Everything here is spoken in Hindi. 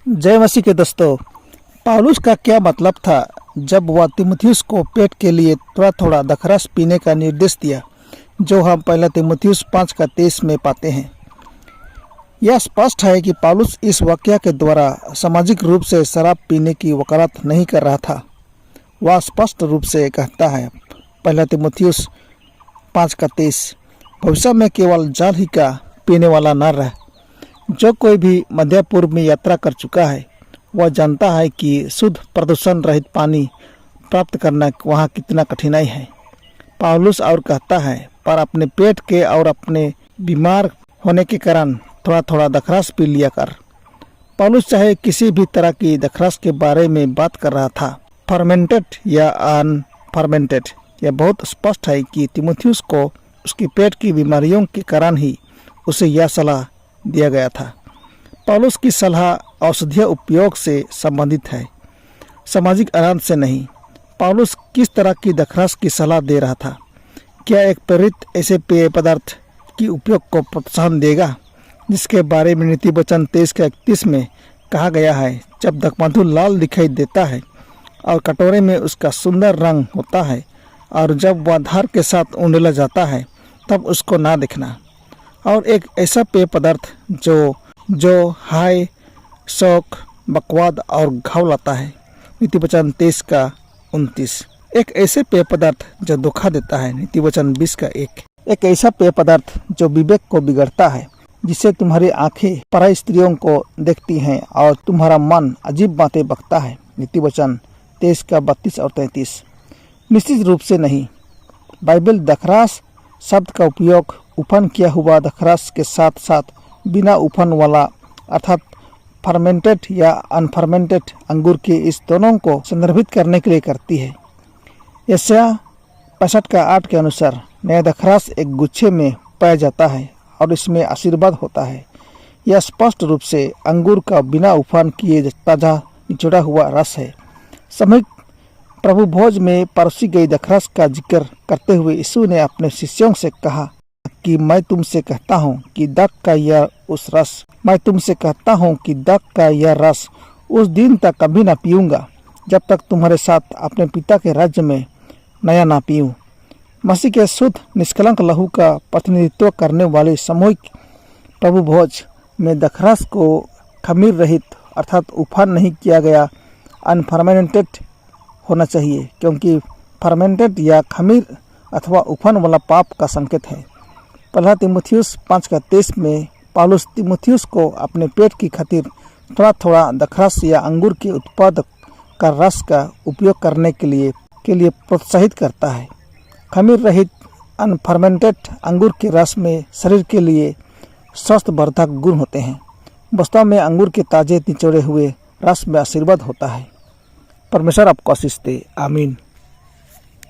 जय मसीह के दोस्तों, पौलुस का क्या मतलब था जब वह तीमुथियुस को पेट के लिए थोड़ा थोड़ा दखरस पीने का निर्देश दिया, जो हम पहला तीमुथियुस 5:23 में पाते हैं। यह स्पष्ट है कि पौलुस इस वाक्य के द्वारा सामाजिक रूप से शराब पीने की वकालत नहीं कर रहा था। वह स्पष्ट रूप से कहता है, पहला तीमुथियुस 5:23, भविष्य में केवल जल ही का पीने वाला न रह। जो कोई भी मध्य पूर्व में यात्रा कर चुका है वह जानता है कि शुद्ध प्रदूषण रहित पानी प्राप्त करना वहाँ कितना कठिनाई है। पौलुस और कहता है, पर अपने पेट के और अपने बीमार होने के कारण थोड़ा थोड़ा दखरस पी लिया कर। पौलुस चाहे किसी भी तरह की दखरस के बारे में बात कर रहा था, फर्मेंटेड या अनफर्मेंटेड। यह बहुत स्पष्ट है कि तीमुथियुस को उसके पेट की बीमारियों के कारण ही उसे यह सलाह दिया गया था। पौलुस की सलाह औषधीय उपयोग से संबंधित है, सामाजिक आनंद से नहीं। पौलुस किस तरह की दखरस की सलाह दे रहा था? क्या एक प्रेरित ऐसे पेय पदार्थ की उपयोग को प्रोत्साहन देगा जिसके बारे में नीति वचन 23:31 में कहा गया है, जब दखमधु लाल दिखाई देता है और कटोरे में उसका सुंदर रंग होता है और जब वह धार के साथ उंडेला जाता है तब उसको ना देखना। और एक ऐसा पेय पदार्थ जो हाय, शौक, बकवाद और घाव लाता है। नीति वचन 23:29। एक ऐसे पेय पदार्थ जो धोखा देता है। नीति वचन 20:1। एक ऐसा पेय पदार्थ जो विवेक को बिगड़ता है, जिससे तुम्हारी आंखें पराई स्त्रियों को देखती हैं और तुम्हारा मन अजीब बातें बकता है। नीति वचन 23:32 और 33। निश्चित रूप से नहीं। बाइबल दखरास शब्द का उपयोग उफन किया हुआ दखरस के साथ साथ बिना उफन वाला अर्थात फर्मेंटेड या अनफर्मेंटेड अंगूर के इस दोनों को संदर्भित करने के लिए करती है। यशायाह 65:8 के अनुसार नया दखरस एक गुच्छे में पाया जाता है और इसमें आशीर्वाद होता है। यह स्पष्ट रूप से अंगूर का बिना उफान किए ताज़ा निचोड़ा हुआ रस है। सामूहिक प्रभु भोज में परोसी गई दखरस का जिक्र करते हुए यीशु ने अपने शिष्यों से कहा कि मैं तुमसे कहता हूँ कि दाख का यह रस उस दिन तक कभी न पीऊँगा जब तक तुम्हारे साथ अपने पिता के राज्य में नया ना पीऊँ। मसीह के शुद्ध निष्कलंक लहू का प्रतिनिधित्व करने वाले सामूहिक प्रभु भोज में दखरस को खमीर रहित अर्थात उफान नहीं किया गया अनफर्मेंटेड होना चाहिए, क्योंकि फर्मेंटेड या खमीर अथवा उफान वाला पाप का संकेत है। पहला तीमुथियुस 5:23 में पौलुस तीमुथियुस को अपने पेट की खातिर थोड़ा थोड़ा दखरस या अंगूर के उत्पाद का रस का उपयोग करने के लिए प्रोत्साहित करता है। खमीर रहित अनफर्मेंटेड अंगूर के रस में शरीर के लिए स्वास्थ्यवर्धक गुण होते हैं। वास्तव में अंगूर के ताजे निचोड़े हुए रस में आशीर्वाद होता है। परमेश्वर आपको आशीष दे। आमीन।